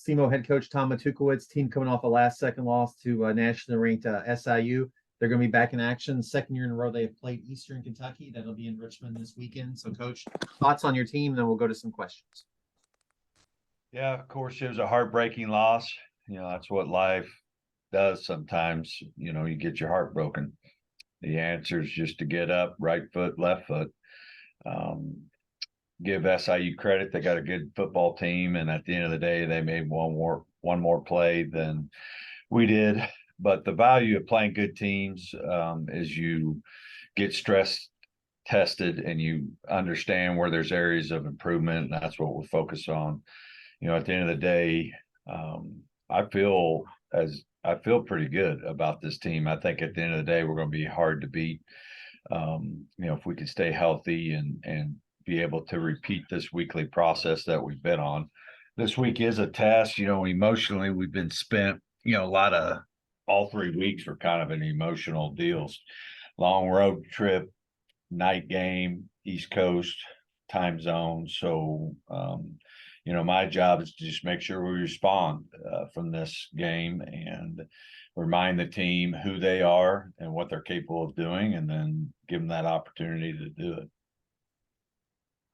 SEMO head coach Tom Matukewicz, team coming off a last-second loss to nationally ranked SIU. They're going to be back in action. Second year in a row they have played Eastern Kentucky. That'll be in Richmond this weekend. So, Coach, thoughts on your team, then we'll go to some questions. Yeah, of course, it was a heartbreaking loss. That's what life does sometimes. You get your heart broken. The answer is just to get up, right foot, left foot. Give SIU credit. They got a good football team, and at the end of the day, they made one more play than we did. But the value of playing good teams is you get stress tested and you understand where there's areas of improvement, and that's what we're focused on. At the end of the day, I feel pretty good about this team. I think at the end of the day, we're going to be hard to beat. If we can stay healthy and be able to repeat this weekly process that we've been on. This week is a test. Emotionally, we've been spent, a lot of all 3 weeks were kind of an emotional deals. Long road trip, night game, East Coast time zone. So, my job is to just make sure we respond from this game and remind the team who they are and what they're capable of doing, and then give them that opportunity to do it.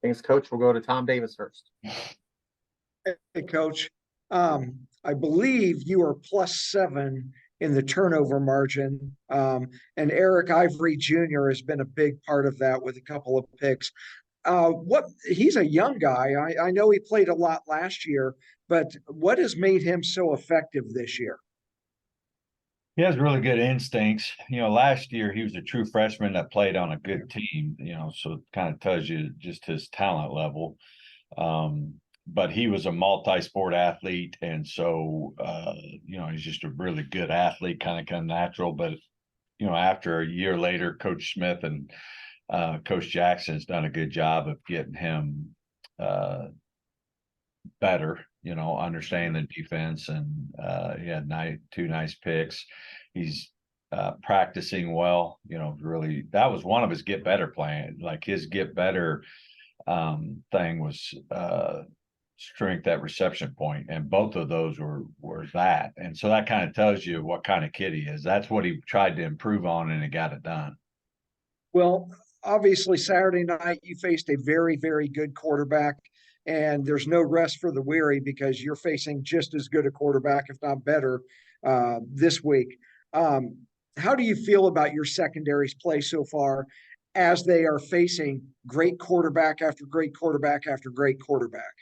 Thanks, Coach. We'll go to Tom Davis first. Hey, Coach. I believe you are +7 in the turnover margin. And Eric Ivory Jr. has been a big part of that with a couple of picks. He's a young guy. I know he played a lot last year, but what has made him so effective this year? He has really good instincts. Last year he was a true freshman that played on a good team, so it kind of tells you just his talent level. But he was a multi-sport athlete. And so, he's just a really good athlete, kind of natural. But, after a year later, Coach Smith and Coach Jackson has done a good job of getting him better, understanding the defense, and he had 2 nice picks. He's practicing well, really. That was one of his get better plan. Like his get better thing was strength at reception point, and both of those were that. And so that kind of tells you what kind of kid he is. That's what he tried to improve on, and he got it done. Well, obviously Saturday night you faced a very, very good quarterback, and there's no rest for the weary because you're facing just as good a quarterback, if not better, this week. How do you feel about your secondary's play so far as they are facing great quarterback after great quarterback after great quarterback?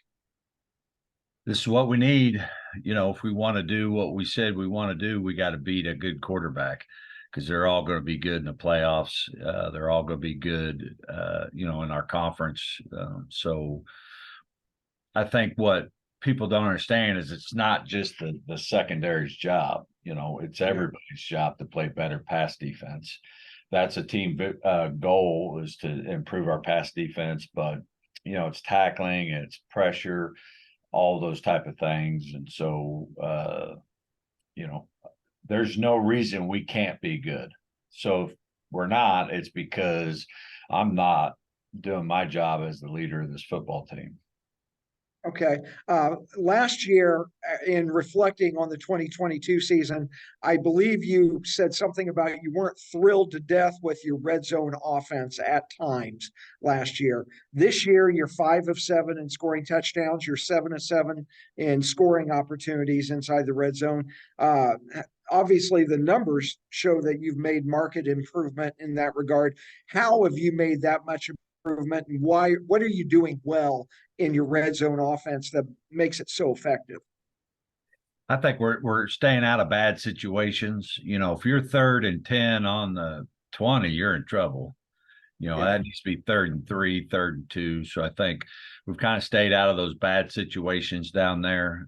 This is what we need. If we want to do what we said we want to do, we got to beat a good quarterback, because they're all going to be good in the playoffs. They're all going to be good, in our conference. So I think what people don't understand is it's not just the secondary's job. It's everybody's job to play better pass defense. That's a team goal, is to improve our pass defense. But, it's tackling, it's pressure, all those type of things. And so, there's no reason we can't be good. So if we're not, it's because I'm not doing my job as the leader of this football team. Okay. Last year, in reflecting on the 2022 season, I believe you said something about you weren't thrilled to death with your red zone offense at times last year. This year, you're 5 of 7 in scoring touchdowns. You're 7 of 7 in scoring opportunities inside the red zone. Obviously, the numbers show that you've made marked improvement in that regard. How have you made that much improvement, and why? What are you doing well in your red zone offense that makes it so effective? I think we're staying out of bad situations. If you're 3rd and 10 on the 20, you're in trouble. That needs to be 3rd and 3, 3rd and 2. So I think we've kind of stayed out of those bad situations down there.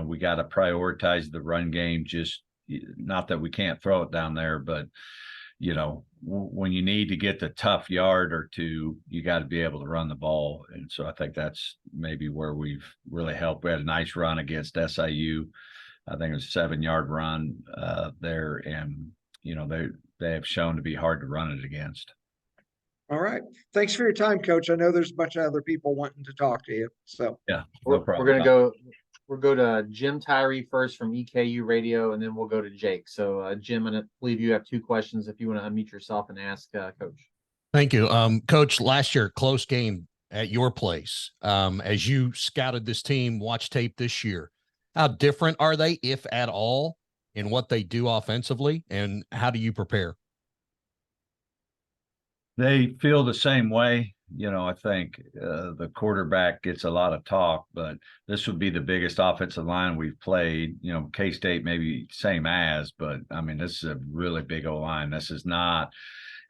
We got to prioritize the run game. Just not that we can't throw it down there, but when you need to get the tough yard or two, you got to be able to run the ball. And so I think that's maybe where we've really helped. We had a nice run against SIU. I think it was a 7-yard run there. And, they have shown to be hard to run it against. All right. Thanks for your time, Coach. I know there's a bunch of other people wanting to talk to you. So yeah, no problem. We're going to go We'll go to Jim Tyree first from EKU Radio, and then we'll go to Jake. So, Jim, I believe you have 2 questions if you want to unmute yourself and ask Coach. Thank you. Coach, last year, close game at your place. As you scouted this team, watch tape this year, how different are they, if at all, in what they do offensively, and how do you prepare? They feel the same way. I think the quarterback gets a lot of talk, but this would be the biggest offensive line we've played. K-State maybe same as, but I mean, this is a really big O-line. This is not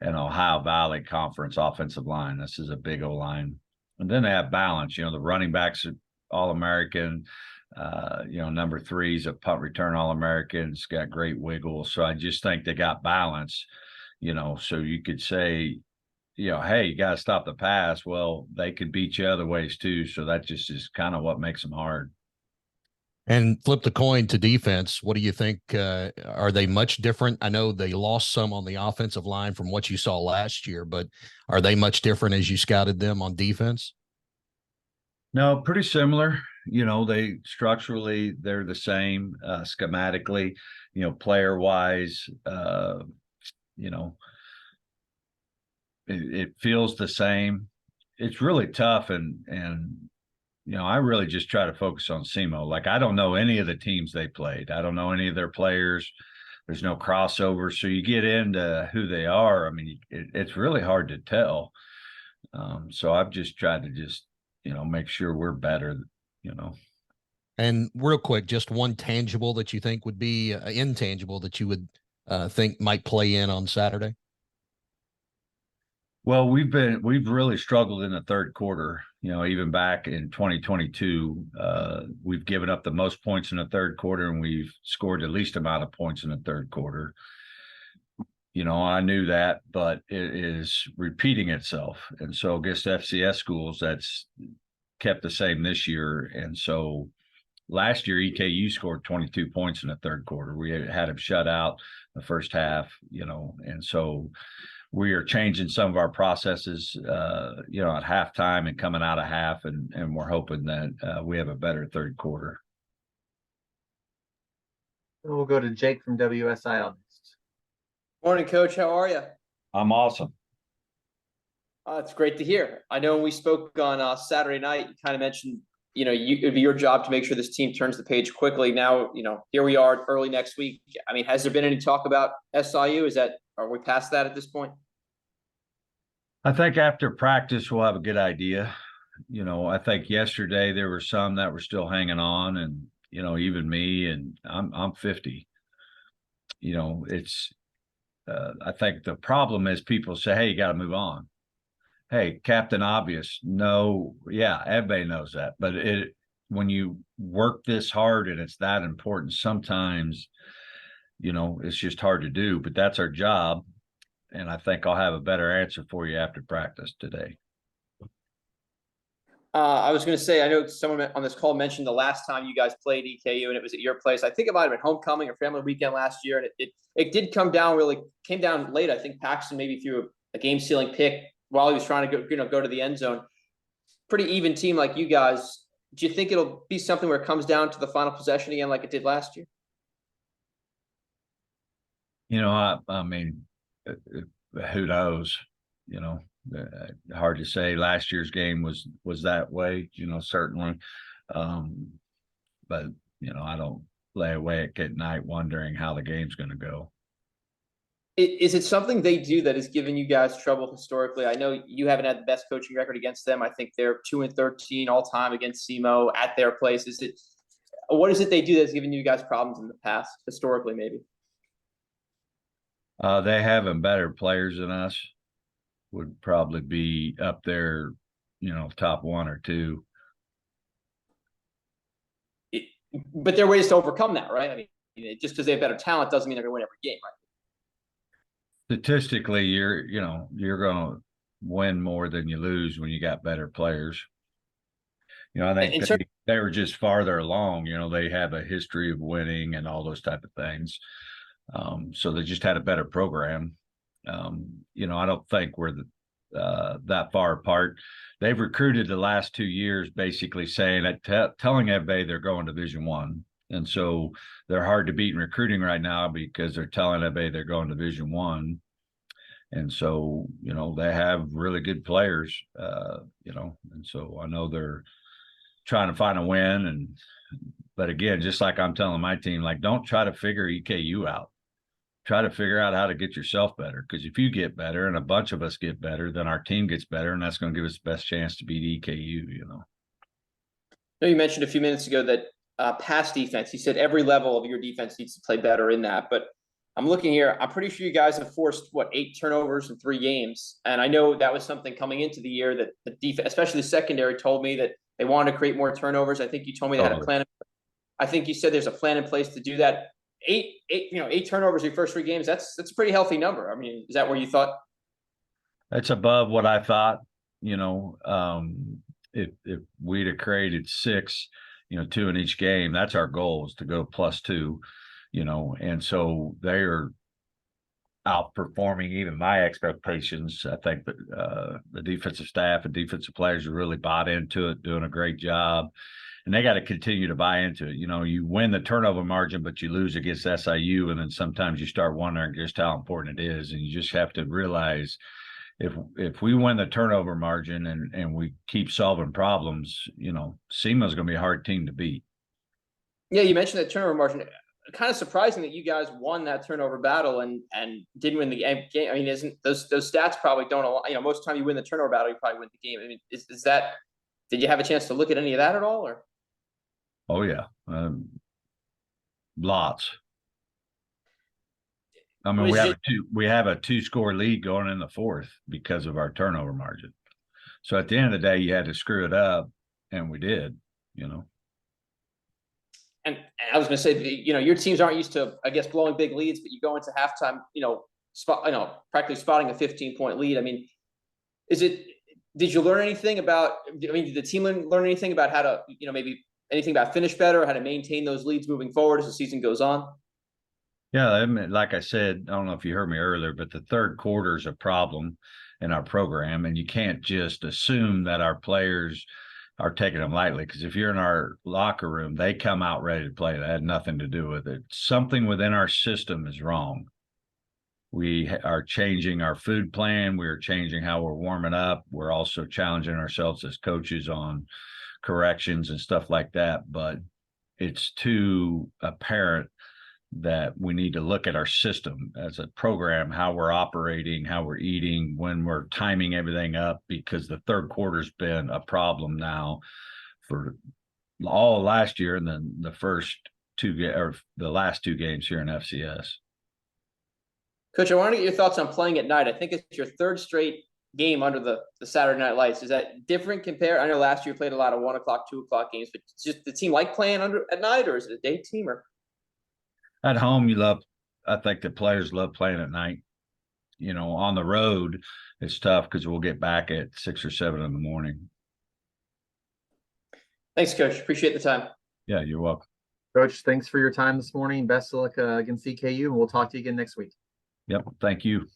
an Ohio Valley Conference offensive line. This is a big O-line. And then they have balance. The running backs are All-American. Number 3 is a punt return All-American. It's got great wiggle. So I just think they got balance, so you could say, hey, you got to stop the pass. Well, they could beat you other ways too. So that just is kind of what makes them hard. And flip the coin to defense. What do you think? Are they much different? I know they lost some on the offensive line from what you saw last year, but are they much different as you scouted them on defense? No, pretty similar. They structurally, they're the same, schematically, player wise, it feels the same. It's really tough. And I really just try to focus on SEMO. Like, I don't know any of the teams they played. I don't know any of their players. There's no crossover. So you get into who they are. I mean, it's really hard to tell. So I've just tried to make sure we're better, And real quick, just one tangible that you think would be intangible that you would think might play in on Saturday? Well, we've really struggled in the third quarter. Even back in 2022, we've given up the most points in the third quarter, and we've scored the least amount of points in the third quarter. I knew that, but it is repeating itself. And so against FCS schools, that's kept the same this year. And so last year, EKU scored 22 points in the third quarter. We had them shut out the first half, and so we are changing some of our processes, at halftime and coming out of half, and we're hoping that we have a better third quarter. We'll go to Jake from WSIL next. Morning, Coach. How are you? I'm awesome. It's great to hear. I know when we spoke on Saturday night, you kind of mentioned, it'd be your job to make sure this team turns the page quickly. Now, here we are early next week. I mean, has there been any talk about SIU? Are we past that at this point? I think after practice, we'll have a good idea. I think yesterday there were some that were still hanging on, and, even me, and I'm 50. I think the problem is people say, hey, you got to move on. Hey, Captain Obvious. No, yeah, everybody knows that. But when you work this hard and it's that important, sometimes, it's just hard to do. But that's our job. And I think I'll have a better answer for you after practice today. I was going to say, I know someone on this call mentioned the last time you guys played EKU, and it was at your place. I think it might have been homecoming or family weekend last year, and it did came down late. I think Paxton maybe threw a game-sealing pick while he was trying to go to the end zone. Pretty even team like you guys. Do you think it'll be something where it comes down to the final possession again, like it did last year? I mean, who knows? Hard to say. Last year's game was that way, certainly. But I don't lay awake at night wondering how the game's going to go. Is it something they do that has given you guys trouble historically? I know you haven't had the best coaching record against them. I think they're 2-13 all time against SEMO at their place. What is it they do that's given you guys problems in the past, historically, maybe? They having better players than us would probably be up there, top 1 or 2. But there are ways to overcome that, right? I mean, just because they have better talent doesn't mean they're going to win every game, right? Statistically, you're going to win more than you lose when you got better players. I think they were just farther along. They have a history of winning and all those type of things. So they just had a better program. I don't think we're that far apart. They've recruited the last 2 years, basically saying that telling everybody they're going to Division One. And so they're hard to beat in recruiting right now because they're telling everybody they're going to Division One. And so, they have really good players, and so I know they're trying to find a win. But again, just like I'm telling my team, like, don't try to figure EKU out. Try to figure out how to get yourself better. Because if you get better and a bunch of us get better, then our team gets better, and that's going to give us the best chance to beat EKU, You mentioned a few minutes ago that pass defense. You said every level of your defense needs to play better in that. But I'm looking here. I'm pretty sure you guys have forced 8 turnovers in 3 games, and I know that was something coming into the year that the defense, especially the secondary, told me that they wanted to create more turnovers. I think you told me they had a plan. I think you said there's a plan in place to do that. 8 turnovers in your first 3 games. That's a pretty healthy number. I mean, is that where you thought? That's above what I thought. If we'd have created 6, 2 in each game, that's our goal, is to go +2. And so they are outperforming even my expectations. I think that the defensive staff and defensive players have really bought into it, doing a great job. And they got to continue to buy into it. You win the turnover margin, but you lose against SIU. And then sometimes you start wondering just how important it is. And you just have to realize if we win the turnover margin and we keep solving problems, SEMA's going to be a hard team to beat. Yeah, you mentioned that turnover margin. Kind of surprising that you guys won that turnover battle and didn't win the game. I mean, isn't those stats probably don't allow, most of the time you win the turnover battle, you probably win the game. I mean, is that, did you have a chance to look at any of that at all, or? Oh yeah. Lots. I mean, we have a 2-score lead going in the 4th because of our turnover margin. So at the end of the day, you had to screw it up, and we did, And I was going to say, your teams aren't used to, I guess, blowing big leads, but you go into halftime, practically spotting a 15-point lead. I mean, did you learn anything about, did the team learn anything about how to, maybe anything about finish better, or how to maintain those leads moving forward as the season goes on? Yeah, I mean, like I said, I don't know if you heard me earlier, but the third quarter is a problem in our program, and you can't just assume that our players are taking them lightly, because if you're in our locker room, they come out ready to play. That had nothing to do with it. Something within our system is wrong. We are changing our food plan. We're changing how we're warming up. We're also challenging ourselves as coaches on corrections and stuff like that. But it's too apparent that we need to look at our system as a program, how we're operating, how we're eating, when we're timing everything up, because the third quarter's been a problem now for all last year, and then the last 2 games here in FCS. Coach, I want to get your thoughts on playing at night. I think it's your 3rd straight game under the Saturday Night Lights. Is that different compared? I know last year you played a lot of 1 o'clock, 2 o'clock games, but just the team like playing at night, or is it a day team? Or at home, I think the players love playing at night. On the road, it's tough because we'll get back at 6 or 7 in the morning. Thanks, Coach. Appreciate the time. Yeah, you're welcome. Coach, thanks for your time this morning. Best of luck against EKU, and we'll talk to you again next week. Yep. Thank you.